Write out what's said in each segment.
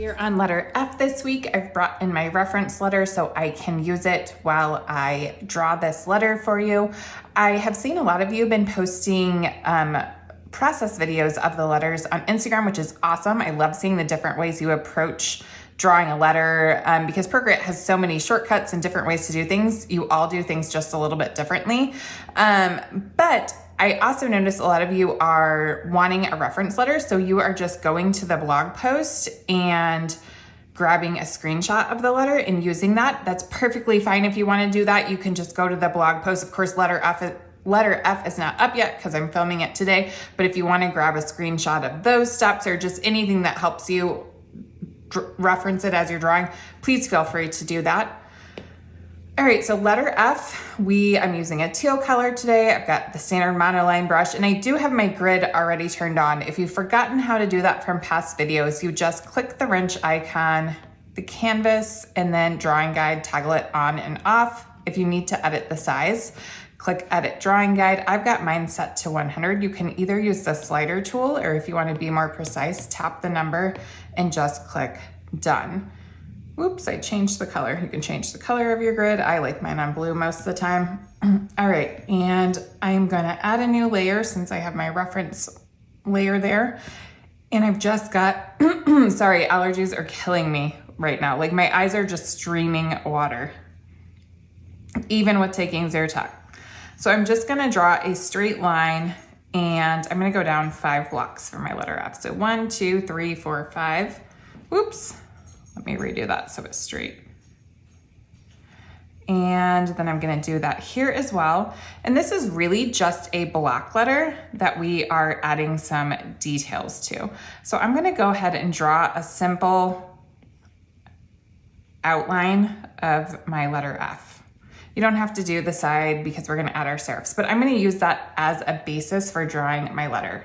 Here on letter F this week, I've brought in my reference letter so I can use it while I draw this letter for you. I have seen a lot of you have been posting process videos of the letters on Instagram, which is awesome. I love seeing the different ways you approach drawing a letter because Procreate has so many shortcuts and different ways to do things. You all do things just a little bit differently. But I also noticed a lot of you are wanting a reference letter. So you are just going to the blog post and grabbing a screenshot of the letter and using that. That's perfectly fine. If you want to do that, you can just go to the blog post. Of course, letter F is not up yet because I'm filming it today. But if you want to grab a screenshot of those steps or just anything that helps you reference it as you're drawing, please feel free to do that. All right, so letter F, I'm using a teal color today. I've got the standard monoline brush, and I do have my grid already turned on. If you've forgotten how to do that from past videos, you just click the wrench icon, the canvas, and then drawing guide, toggle it on and off. If you need to edit the size, click edit drawing guide. I've got mine set to 100. You can either use the slider tool, or if you want to be more precise, tap the number and just click done. Oops, I changed the color. You can change the color of your grid. I like mine on blue most of the time. All right, and I'm gonna add a new layer since I have my reference layer there. And I've just got, sorry, allergies are killing me right now. Like my eyes are just streaming water, even with taking Zyrtec. So I'm just gonna draw a straight line and I'm gonna go down 5 blocks for my letter F. So 1, 2, 3, 4, 5. Oops. Let me redo that so it's straight. And then I'm gonna do that here as well. And this is really just a block letter that we are adding some details to. So I'm gonna go ahead and draw a simple outline of my letter F. You don't have to do the side because we're gonna add our serifs, but I'm gonna use that as a basis for drawing my letter.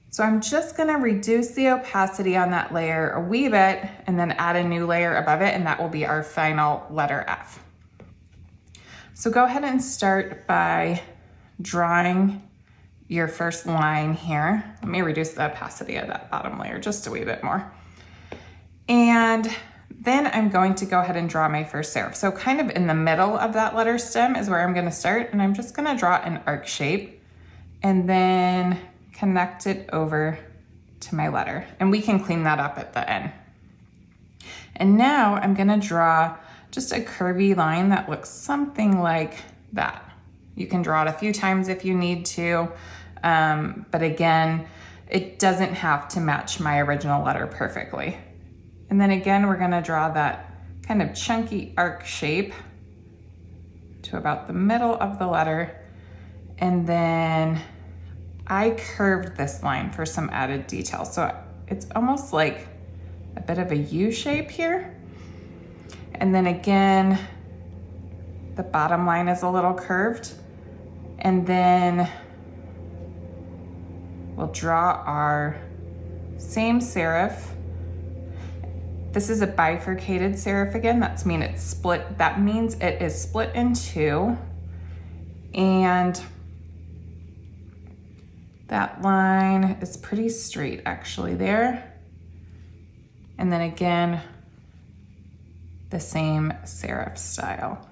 So I'm just gonna reduce the opacity on that layer a wee bit and then add a new layer above it, and that will be our final letter F. So go ahead and start by drawing your first line here. Let me reduce the opacity of that bottom layer just a wee bit more. And then I'm going to go ahead and draw my first serif. So kind of in the middle of that letter stem is where I'm gonna start, and I'm just gonna draw an arc shape and then connect it over to my letter. And we can clean that up at the end. And now I'm gonna draw just a curvy line that looks something like that. You can draw it a few times if you need to, but again, it doesn't have to match my original letter perfectly. And then again, we're gonna draw that kind of chunky arc shape to about the middle of the letter. And then I curved this line for some added detail. So it's almost like a bit of a U shape here. And then again, the bottom line is a little curved. And then we'll draw our same serif. This is a bifurcated serif again. That means it is split in two. And that line is pretty straight actually there. And then again, the same serif style.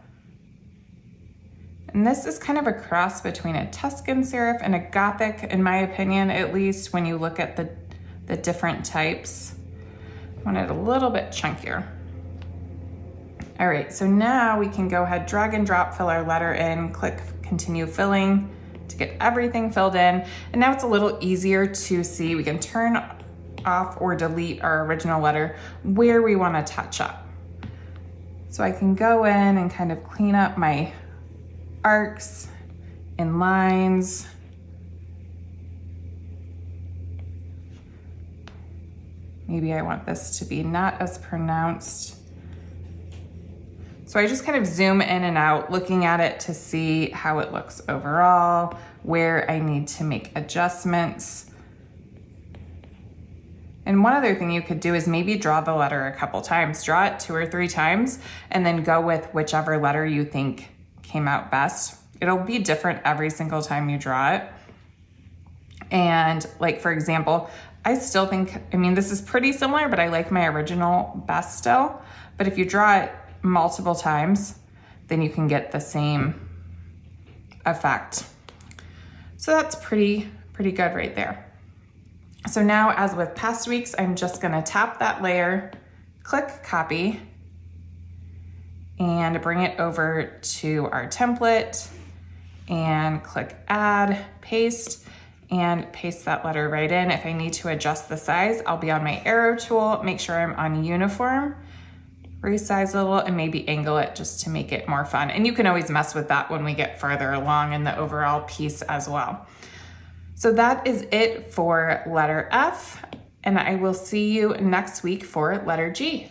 And this is kind of a cross between a Tuscan serif and a Gothic, in my opinion, at least when you look at the different types. I want it a little bit chunkier. All right, so now we can go ahead, drag and drop, fill our letter in, click continue filling to get everything filled in. And now it's a little easier to see. We can turn off or delete our original letter where we want to touch up. So I can go in and kind of clean up my arcs and lines. Maybe I want this to be not as pronounced. So I just kind of zoom in and out, looking at it to see how it looks overall, where I need to make adjustments. And one other thing you could do is maybe draw the letter a couple times. Draw it 2 or 3 times and then go with whichever letter you think came out best. It'll be different every single time you draw it. And like, for example, I still think, I mean, this is pretty similar, but I like my original best still. But if you draw it multiple times, then you can get the same effect. So that's pretty good right there. So now, as with past weeks, I'm just gonna tap that layer, click copy, and bring it over to our template and click add, paste, and paste that letter right in. If I need to adjust the size, I'll be on my arrow tool, make sure I'm on uniform, resize a little, and maybe angle it just to make it more fun. And you can always mess with that when we get further along in the overall piece as well. So that is it for letter F, and I will see you next week for letter G.